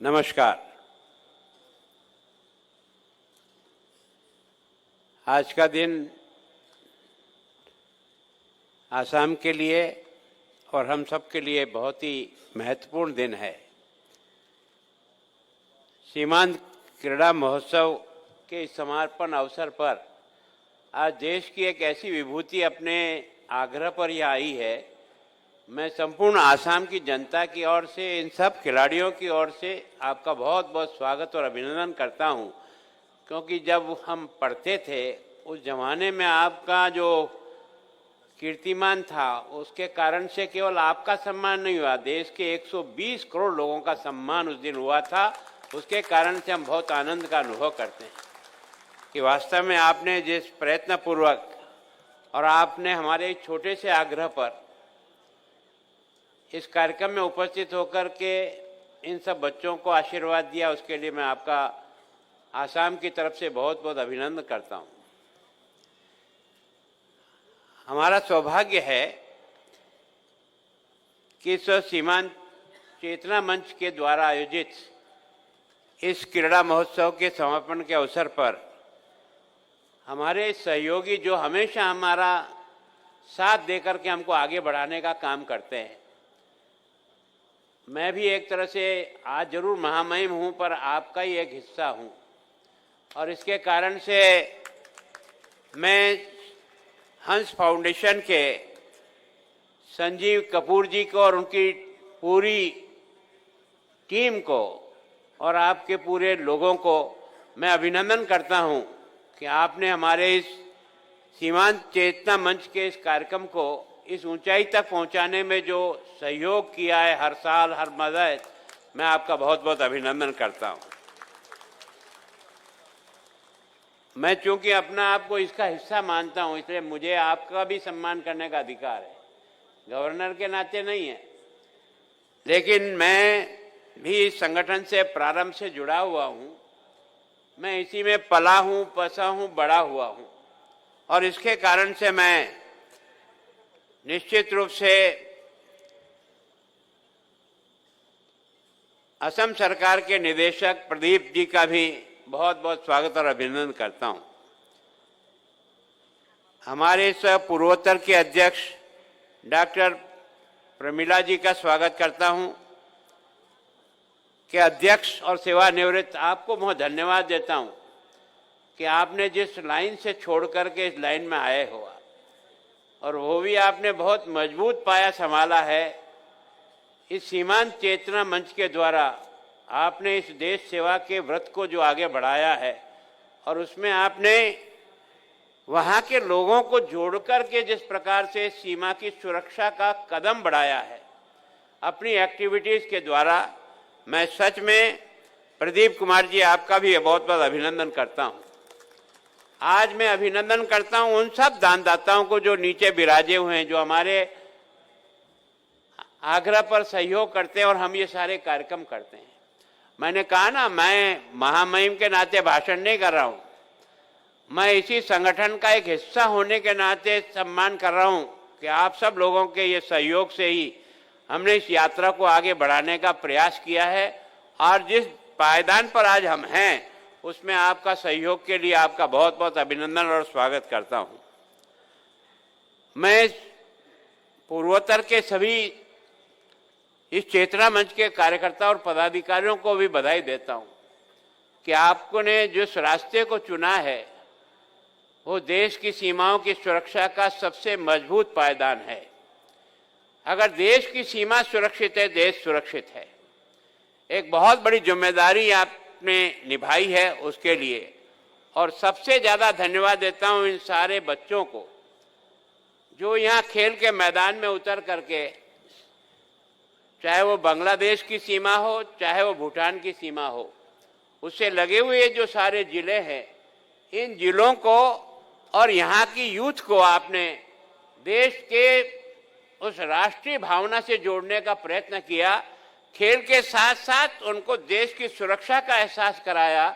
नमस्कार। आज का दिन आसाम के लिए और हम सब के लिए बहुत ही महत्वपूर्ण दिन है। सीमांत क्रीड़ा महोत्सव के समापन अवसर पर आज देश की एक ऐसी विभूति अपने आग्रह पर यह आई है। मैं संपूर्ण आसाम की जनता की ओर से, इन सब खिलाड़ियों की ओर से आपका बहुत बहुत स्वागत और अभिनंदन करता हूं, क्योंकि जब हम पढ़ते थे उस जमाने में आपका जो कीर्तिमान था उसके कारण से केवल आपका सम्मान नहीं हुआ, देश के 120 करोड़ लोगों का सम्मान उस दिन हुआ था। उसके कारण से हम बहुत आनंद का अनुभव करते हैं कि वास्तव में आपने जिस प्रयत्नपूर्वक और आपने हमारे छोटे से आग्रह पर इस कार्यक्रम में उपस्थित होकर के इन सब बच्चों को आशीर्वाद दिया, उसके लिए मैं आपका आसाम की तरफ से बहुत बहुत अभिनंदन करता हूं। हमारा सौभाग्य है कि इस सीमांत चेतना मंच के द्वारा आयोजित इस क्रीड़ा महोत्सव के समापन के अवसर पर हमारे सहयोगी जो हमेशा हमारा साथ देकर के हमको आगे बढ़ाने का काम करते हैं, मैं भी एक तरह से आज जरूर महामहिम हूं पर आपका ही एक हिस्सा हूं, और इसके कारण से मैं हंस फाउंडेशन के संजीव कपूर जी को और उनकी पूरी टीम को और आपके पूरे लोगों को मैं अभिनंदन करता हूं कि आपने हमारे इस सीमांत चेतना मंच के इस कार्यक्रम को इस ऊंचाई तक पहुंचाने में जो सहयोग किया है हर साल हर मदद, मैं आपका बहुत बहुत अभिनंदन करता हूं। मैं चूंकि अपना आपको इसका हिस्सा मानता हूं, इसलिए मुझे आपका भी सम्मान करने का अधिकार है, गवर्नर के नाते नहीं है, लेकिन मैं भी इस संगठन से प्रारंभ से जुड़ा हुआ हूं। मैं इसी में पला हूं, पसा हूं, बड़ा हुआ हूं, और इसके कारण से मैं निश्चित रूप से असम सरकार के निदेशक प्रदीप जी का भी बहुत बहुत स्वागत और अभिनंदन करता हूं। हमारे इस पूर्वोत्तर के अध्यक्ष डॉक्टर प्रमिला जी का स्वागत करता हूं कि अध्यक्ष और सेवानिवृत्त आपको बहुत धन्यवाद देता हूं कि आपने जिस लाइन से छोड़ करके इस लाइन में आए हो, और वो भी आपने बहुत मजबूत पाया संभाला है। इस सीमांत चेतना मंच के द्वारा आपने इस देश सेवा के व्रत को जो आगे बढ़ाया है, और उसमें आपने वहाँ के लोगों को जोड़कर के जिस प्रकार से सीमा की सुरक्षा का कदम बढ़ाया है अपनी एक्टिविटीज़ के द्वारा, मैं सच में प्रदीप कुमार जी आपका भी बहुत बहुत अभिनंदन करता हूँ। आज मैं अभिनंदन करता हूं उन सब दानदाताओं को जो नीचे विराजे हुए हैं, जो हमारे आग्रह पर सहयोग करते हैं और हम ये सारे कार्यक्रम करते हैं। मैंने कहा ना, मैं महामहिम के नाते भाषण नहीं कर रहा हूं, मैं इसी संगठन का एक हिस्सा होने के नाते सम्मान कर रहा हूं कि आप सब लोगों के ये सहयोग से ही हमने इस यात्रा को आगे बढ़ाने का प्रयास किया है, और जिस पायदान पर आज हम हैं उसमें आपका सहयोग के लिए आपका बहुत बहुत अभिनंदन और स्वागत करता हूं। मैं पूर्वोत्तर के सभी इस चेतना मंच के कार्यकर्ता और पदाधिकारियों को भी बधाई देता हूं कि आपको ने जिस रास्ते को चुना है वो देश की सीमाओं की सुरक्षा का सबसे मजबूत पायदान है। अगर देश की सीमा सुरक्षित है, देश सुरक्षित है। एक बहुत बड़ी जिम्मेदारी आपने निभाई है उसके लिए, और सबसे ज्यादा धन्यवाद देता हूं इन सारे बच्चों को जो यहाँ खेल के मैदान में उतर करके, चाहे वो बांग्लादेश की सीमा हो चाहे वो भूटान की सीमा हो, उससे लगे हुए जो सारे जिले हैं, इन जिलों को और यहाँ की यूथ को आपने देश के उस राष्ट्रीय भावना से जोड़ने का प्रयत्न किया। खेल के साथ साथ उनको देश की सुरक्षा का एहसास कराया,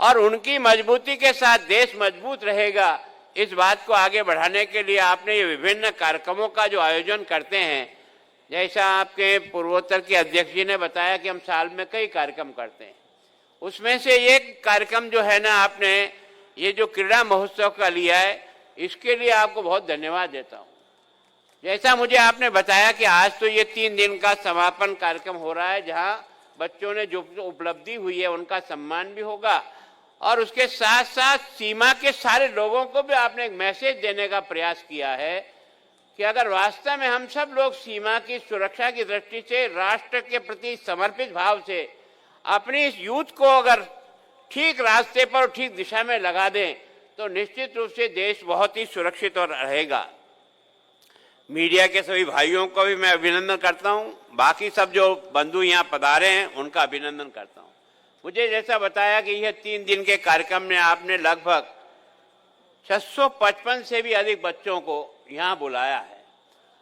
और उनकी मजबूती के साथ देश मजबूत रहेगा, इस बात को आगे बढ़ाने के लिए आपने ये विभिन्न कार्यक्रमों का जो आयोजन करते हैं, जैसा आपके पूर्वोत्तर के अध्यक्ष जी ने बताया कि हम साल में कई कार्यक्रम करते हैं, उसमें से एक कार्यक्रम जो है ना, आपने ये जो क्रीड़ा महोत्सव का लिया है, इसके लिए आपको बहुत धन्यवाद देता हूँ। जैसा मुझे आपने बताया कि आज तो ये 3 दिन का समापन कार्यक्रम हो रहा है, जहाँ बच्चों ने जो उपलब्धि हुई है उनका सम्मान भी होगा, और उसके साथ साथ सीमा के सारे लोगों को भी आपने एक मैसेज देने का प्रयास किया है कि अगर वास्तव में हम सब लोग सीमा की सुरक्षा की दृष्टि से राष्ट्र के प्रति समर्पित भाव से अपनी इस यूथ को अगर ठीक रास्ते पर ठीक दिशा में लगा दें तो निश्चित रूप से देश बहुत ही सुरक्षित और रहेगा। मीडिया के सभी भाइयों को भी मैं अभिनंदन करता हूं, बाकी सब जो बंधु यहाँ पधारे हैं उनका अभिनंदन करता हूं। मुझे जैसा बताया कि यह 3 दिन के कार्यक्रम में आपने लगभग 655 से भी अधिक बच्चों को यहाँ बुलाया है,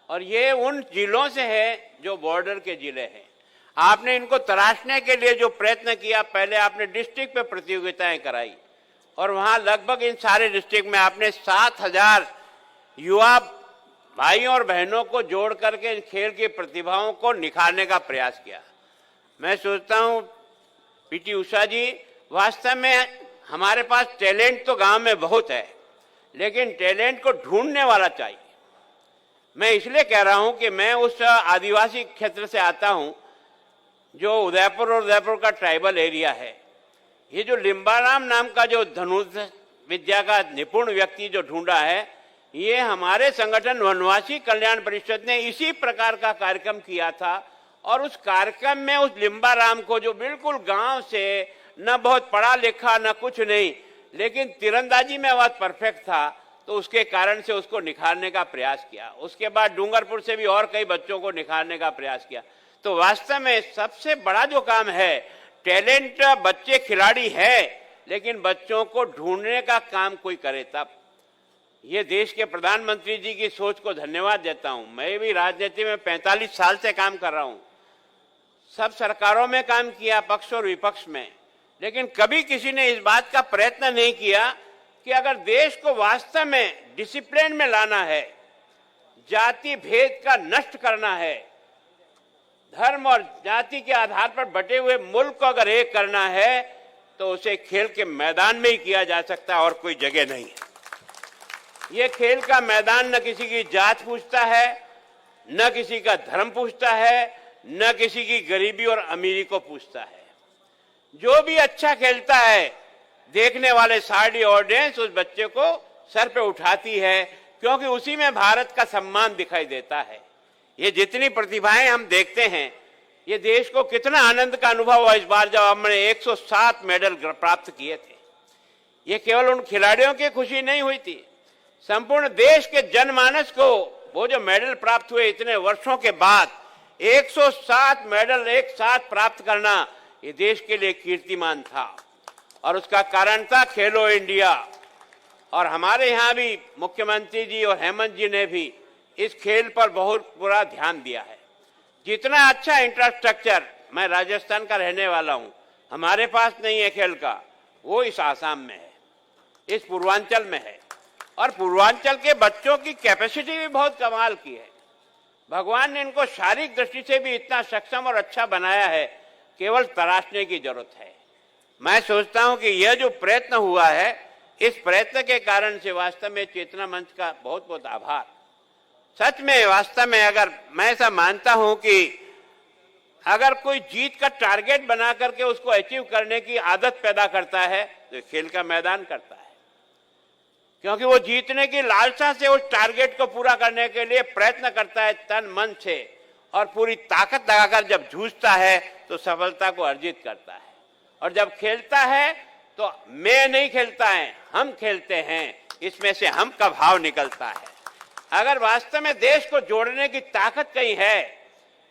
और ये उन जिलों से है जो बॉर्डर के जिले हैं। आपने इनको तराशने के लिए जो प्रयत्न किया, पहले आपने डिस्ट्रिक्ट पे प्रतियोगिताएं कराई और वहाँ लगभग इन सारे डिस्ट्रिक्ट में आपने 7000 युवा भाइयों और बहनों को जोड़ करके इन खेल की प्रतिभाओं को निखारने का प्रयास किया। मैं सोचता हूँ पीटी उषा जी, वास्तव में हमारे पास टैलेंट तो गांव में बहुत है, लेकिन टैलेंट को ढूंढने वाला चाहिए। मैं इसलिए कह रहा हूं कि मैं उस आदिवासी क्षेत्र से आता हूं जो उदयपुर और उदयपुर का ट्राइबल एरिया है। ये जो लिम्बाराम नाम का जो धनुष विद्या का निपुण व्यक्ति जो ढूंढा है, ये हमारे संगठन वनवासी कल्याण परिषद ने इसी प्रकार का कार्यक्रम किया था, और उस कार्यक्रम में उस लिम्बाराम को जो बिल्कुल गांव से न बहुत पढ़ा लिखा न कुछ नहीं, लेकिन तीरंदाजी में वह परफेक्ट था, तो उसके कारण से उसको निखारने का प्रयास किया। उसके बाद डूंगरपुर से भी और कई बच्चों को निखारने का प्रयास किया। तो वास्तव में सबसे बड़ा जो काम है, टैलेंट बच्चे खिलाड़ी है, लेकिन बच्चों को ढूंढने का काम कोई करे तब। ये देश के प्रधानमंत्री जी की सोच को धन्यवाद देता हूं। मैं भी राजनीति में 45 साल से काम कर रहा हूं, सब सरकारों में काम किया, पक्ष और विपक्ष में, लेकिन कभी किसी ने इस बात का प्रयत्न नहीं किया कि अगर देश को वास्तव में डिसिप्लिन में लाना है, जाति भेद का नष्ट करना है, धर्म और जाति के आधार पर बटे हुए मुल्क को अगर एक करना है, तो उसे खेल के मैदान में ही किया जा सकता है, और कोई जगह नहीं है। ये खेल का मैदान न किसी की जात पूछता है, न किसी का धर्म पूछता है, न किसी की गरीबी और अमीरी को पूछता है। जो भी अच्छा खेलता है, देखने वाले सारी ऑडियंस उस बच्चे को सर पे उठाती है, क्योंकि उसी में भारत का सम्मान दिखाई देता है। ये जितनी प्रतिभाएं हम देखते हैं, ये देश को कितना आनंद का अनुभव हुआ इस बार जब हमने 107 मेडल प्राप्त किए थे। ये केवल उन खिलाड़ियों की खुशी नहीं हुई थी, संपूर्ण देश के जनमानस को वो जो मेडल प्राप्त हुए इतने वर्षों के बाद 107 मेडल एक साथ प्राप्त करना, ये देश के लिए कीर्तिमान था, और उसका कारण था खेलो इंडिया। और हमारे यहाँ भी मुख्यमंत्री जी और हेमंत जी ने भी इस खेल पर बहुत पूरा ध्यान दिया है। जितना अच्छा इंफ्रास्ट्रक्चर, मैं राजस्थान का रहने वाला हूँ, हमारे पास नहीं है खेल का, वो इस आसाम में है, इस पूर्वांचल में है, और पूर्वांचल के बच्चों की कैपेसिटी भी बहुत कमाल की है। भगवान ने इनको शारीरिक दृष्टि से भी इतना सक्षम और अच्छा बनाया है, केवल तराशने की जरूरत है। मैं सोचता हूं कि यह जो प्रयत्न हुआ है, इस प्रयत्न के कारण से वास्तव में चेतना मंच का बहुत बहुत आभार। सच में वास्तव में अगर मैं ऐसा मानता हूं कि अगर कोई जीत का टारगेट बना करके उसको अचीव करने की आदत पैदा करता है, तो खेल का मैदान करता है, क्योंकि वो जीतने की लालसा से उस टारगेट को पूरा करने के लिए प्रयत्न करता है तन मन से, और पूरी ताकत लगाकर जब जूझता है तो सफलता को अर्जित करता है। और जब खेलता है तो मैं नहीं खेलता है, हम खेलते हैं, इसमें से हम का भाव निकलता है। अगर वास्तव में देश को जोड़ने की ताकत कहीं है,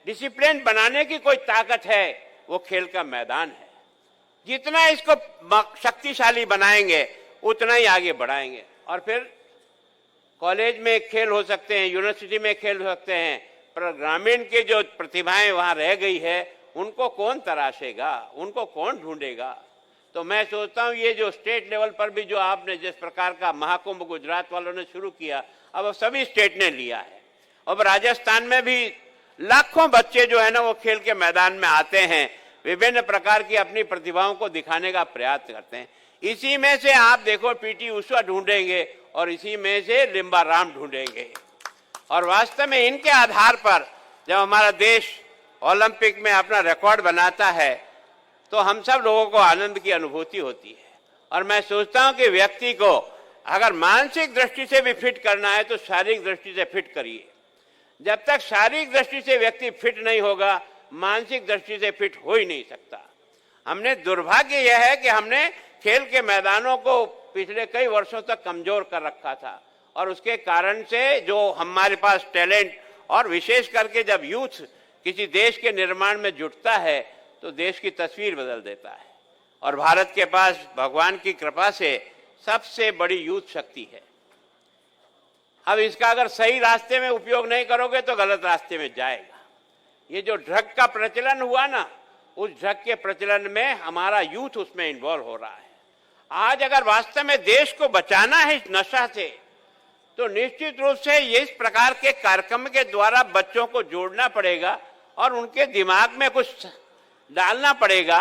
डिसिप्लिन बनाने की कोई ताकत है, वो खेल का मैदान है। जितना इसको शक्तिशाली बनाएंगे उतना ही आगे बढ़ाएंगे। और फिर कॉलेज में खेल हो सकते हैं, यूनिवर्सिटी में खेल हो सकते हैं, पर ग्रामीण की जो प्रतिभाएं वहां रह गई है, उनको कौन तराशेगा, उनको कौन ढूंढेगा। तो मैं सोचता हूँ ये जो स्टेट लेवल पर भी जो आपने जिस प्रकार का महाकुंभ गुजरात वालों ने शुरू किया, अब सभी स्टेट ने लिया है। अब राजस्थान में भी लाखों बच्चे जो है ना वो खेल के मैदान में आते हैं, विभिन्न प्रकार की अपनी प्रतिभाओं को दिखाने का प्रयास करते हैं। इसी में से आप देखो पीटी उषा ढूंढेंगे और इसी में से लिम्बा राम ढूंढेंगे। और वास्तव में इनके आधार पर जब हमारा देश ओलंपिक में अपना रिकॉर्ड बनाता है तो हम सब लोगों को आनंद की अनुभूति होती है। और मैं सोचता हूं कि व्यक्ति को अगर मानसिक दृष्टि से भी फिट करना है तो शारीरिक दृष्टि से फिट करिए। जब तक शारीरिक दृष्टि से व्यक्ति फिट नहीं होगा, मानसिक दृष्टि से फिट हो ही नहीं सकता। हमने दुर्भाग्य यह है कि हमने खेल के मैदानों को पिछले कई वर्षों तक कमजोर कर रखा था और उसके कारण से जो हमारे पास टैलेंट और विशेष करके जब यूथ किसी देश के निर्माण में जुटता है तो देश की तस्वीर बदल देता है। और भारत के पास भगवान की कृपा से सबसे बड़ी यूथ शक्ति है। अब इसका अगर सही रास्ते में उपयोग नहीं करोगे तो गलत रास्ते में जाएगा। ये जो ड्रग का प्रचलन हुआ ना, उस ड्रग के प्रचलन में हमारा यूथ उसमें इन्वॉल्व हो रहा है। आज अगर वास्तव में देश को बचाना है इस नशा से तो निश्चित रूप से ये इस प्रकार के कार्यक्रम के द्वारा बच्चों को जोड़ना पड़ेगा और उनके दिमाग में कुछ डालना पड़ेगा,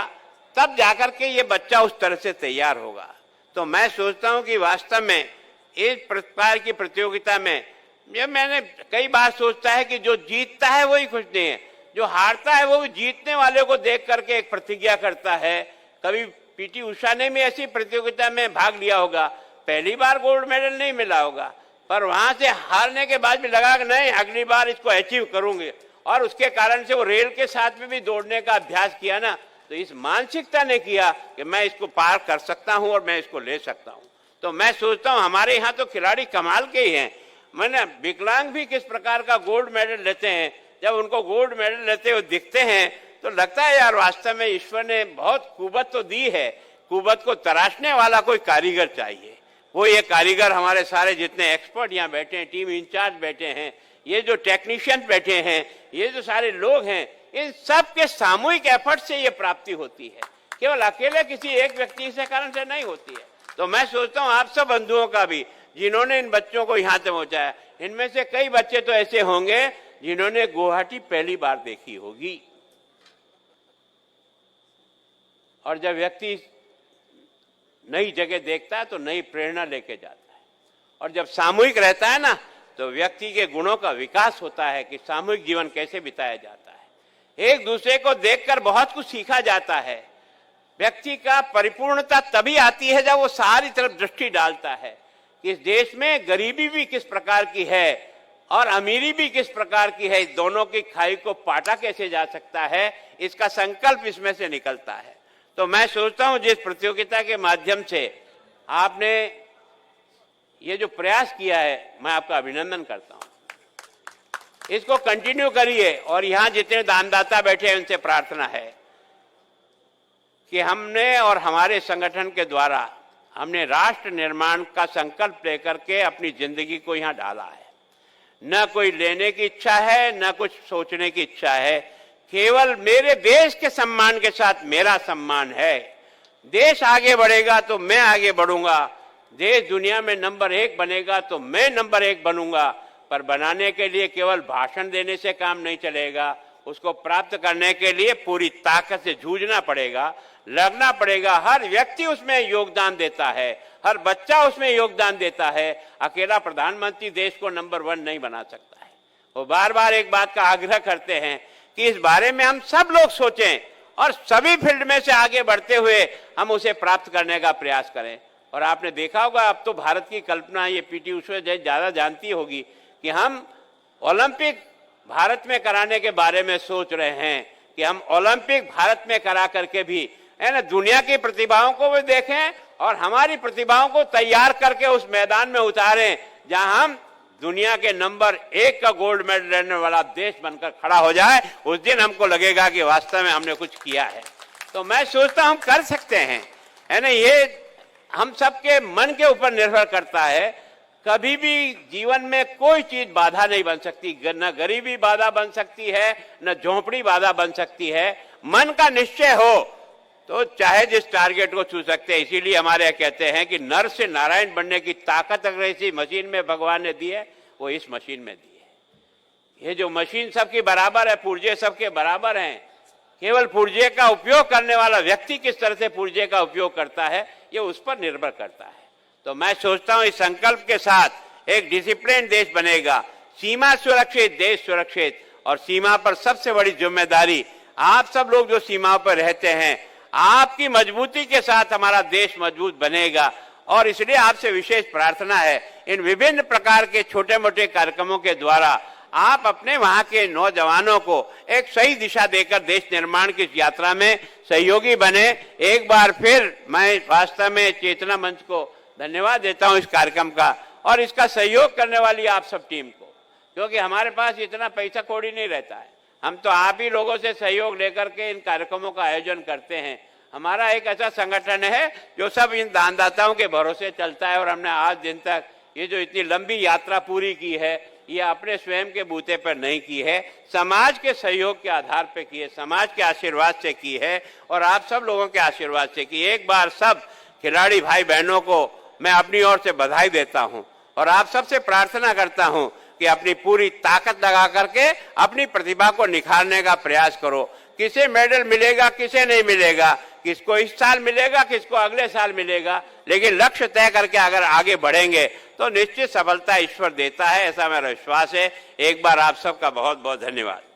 तब जाकर के ये बच्चा उस तरह से तैयार होगा। तो मैं सोचता हूं कि वास्तव में इस प्रकार की प्रतियोगिता में ये मैंने कई बार सोचता है कि जो जीतता है वही खुश नहीं है, जो हारता है वो भी जीतने वाले को देख करके एक प्रतिज्ञा करता है। कभी पीटी उषा ने भी ऐसी प्रतियोगिता में भाग लिया होगा, पहली बार गोल्ड मेडल नहीं मिला होगा, पर वहां से हारने के बाद भी लगा कि नहीं अगली बार इसको अचीव करूंगे, और उसके कारण से वो रेल के साथ में भी दौड़ने का अभ्यास किया ना, तो इस मानसिकता ने किया कि मैं इसको पार कर सकता हूं और मैं इसको ले सकता हूं। तो मैं सोचता हूं हमारे यहाँ तो खिलाड़ी कमाल के ही हैं। मैंने विकलांग भी किस प्रकार का गोल्ड मेडल लेते हैं, जब उनको गोल्ड मेडल लेते हुए दिखते हैं तो लगता है यार वास्तव में ईश्वर ने बहुत कुवत तो दी है, कुवत को तराशने वाला कोई कारीगर चाहिए। वो ये कारीगर हमारे सारे जितने एक्सपर्ट यहाँ बैठे हैं, टीम इंचार्ज बैठे हैं, ये जो टेक्नीशियन बैठे हैं, ये जो सारे लोग हैं, इन सब के सामूहिक एफर्ट से ये प्राप्ति होती है, केवल अकेले किसी एक व्यक्ति से कारण से नहीं होती है। तो मैं सोचता हूँ आप सब बंधुओं का भी जिन्होंने इन बच्चों को यहाँ तक पहुंचाया, इनमें से कई बच्चे तो ऐसे होंगे जिन्होंने गुवाहाटी पहली बार देखी होगी। और जब व्यक्ति नई जगह देखता है तो नई प्रेरणा लेके जाता है, और जब सामूहिक रहता है ना तो व्यक्ति के गुणों का विकास होता है कि सामूहिक जीवन कैसे बिताया जाता है। एक दूसरे को देखकर बहुत कुछ सीखा जाता है। व्यक्ति का परिपूर्णता तभी आती है जब वो सारी तरफ दृष्टि डालता है कि इस देश में गरीबी भी किस प्रकार की है और अमीरी भी किस प्रकार की है, इस दोनों की खाई को पाटा कैसे जा सकता है, इसका संकल्प इसमें से निकलता है। तो मैं सोचता हूं जिस प्रतियोगिता के माध्यम से आपने ये जो प्रयास किया है, मैं आपका अभिनंदन करता हूं। इसको कंटिन्यू करिए। और यहां जितने दानदाता बैठे हैं उनसे प्रार्थना है कि हमने और हमारे संगठन के द्वारा हमने राष्ट्र निर्माण का संकल्प लेकर के अपनी जिंदगी को यहां डाला है। न कोई लेने की इच्छा है, न कुछ सोचने की इच्छा है, केवल मेरे देश के सम्मान के साथ मेरा सम्मान है। देश आगे बढ़ेगा तो मैं आगे बढ़ूंगा, देश दुनिया में नंबर 1 बनेगा तो मैं नंबर 1 बनूंगा। पर बनाने के लिए केवल भाषण देने से काम नहीं चलेगा, उसको प्राप्त करने के लिए पूरी ताकत से जूझना पड़ेगा, लड़ना पड़ेगा। हर व्यक्ति उसमें योगदान देता है, हर बच्चा उसमें योगदान देता है। अकेला प्रधानमंत्री देश को नंबर 1 नहीं बना सकता है। वो बार बार एक बात का आग्रह करते हैं कि इस बारे में हम सब लोग सोचें और सभी फील्ड में से आगे बढ़ते हुए हम उसे प्राप्त करने का प्रयास करें। और आपने देखा होगा, अब तो भारत की कल्पना ये पीटी उषा ज्यादा जानती होगी कि हम ओलंपिक भारत में कराने के बारे में सोच रहे हैं कि हम ओलंपिक भारत में करा करके भी है ना दुनिया की प्रतिभाओं को भी देखें और हमारी प्रतिभाओं को तैयार करके उस मैदान में उतारें जहां हम दुनिया के नंबर 1 का गोल्ड मेडल लेने वाला देश बनकर खड़ा हो जाए। उस दिन हमको लगेगा कि वास्तव में हमने कुछ किया है। तो मैं सोचता हूं हम कर सकते हैं, है ना। ये हम सबके मन के ऊपर निर्भर करता है। कभी भी जीवन में कोई चीज बाधा नहीं बन सकती, न गरीबी बाधा बन सकती है, न झोंपड़ी बाधा बन सकती है। मन का निश्चय हो तो चाहे जिस टारगेट को छू सकते हैं। इसीलिए हमारे कहते हैं कि नर से नारायण बनने की ताकत अगर इसी मशीन में भगवान ने दी है, वो इस मशीन में दी ये जो मशीन सबकी बराबर है, पुर्जे सबके बराबर हैं, केवल पुर्जे का उपयोग करने वाला व्यक्ति किस तरह से पुर्जे का उपयोग करता है ये उस पर निर्भर करता है। तो मैं सोचता हूं इस संकल्प के साथ एक डिसिप्लिन देश बनेगा, सीमा सुरक्षित, देश सुरक्षित। और सीमा पर सबसे बड़ी जिम्मेदारी आप सब लोग जो सीमा पर रहते हैं, आपकी मजबूती के साथ हमारा देश मजबूत बनेगा। और इसलिए आपसे विशेष प्रार्थना है, इन विभिन्न प्रकार के छोटे मोटे कार्यक्रमों के द्वारा आप अपने वहां के नौजवानों को एक सही दिशा देकर देश निर्माण की यात्रा में सहयोगी बने। एक बार फिर मैं वास्तव में चेतना मंच को धन्यवाद देता हूं इस कार्यक्रम का और इसका सहयोग करने वाली आप सब टीम को, क्योंकि हमारे पास इतना पैसा कौड़ी नहीं रहता है। हम तो आप ही लोगों से सहयोग लेकर के इन कार्यक्रमों का आयोजन करते हैं। हमारा एक ऐसा संगठन है जो सब इन दानदाताओं के भरोसे चलता है और हमने आज दिन तक ये जो इतनी लंबी यात्रा पूरी की है ये अपने स्वयं के बूते पर नहीं की है, समाज के सहयोग के आधार पर की है, समाज के आशीर्वाद से की है और आप सब लोगों के आशीर्वाद से की। एक बार सब खिलाड़ी भाई बहनों को मैं अपनी ओर से बधाई देता हूं और आप सबसे प्रार्थना करता हूं कि अपनी पूरी ताकत लगा करके अपनी प्रतिभा को निखारने का प्रयास करो। किसे मेडल मिलेगा, किसे नहीं मिलेगा, किसको इस साल मिलेगा, किसको अगले साल मिलेगा, लेकिन लक्ष्य तय करके अगर आगे बढ़ेंगे तो निश्चित सफलता ईश्वर देता है, ऐसा मेरा विश्वास है। एक बार आप सबका बहुत बहुत धन्यवाद।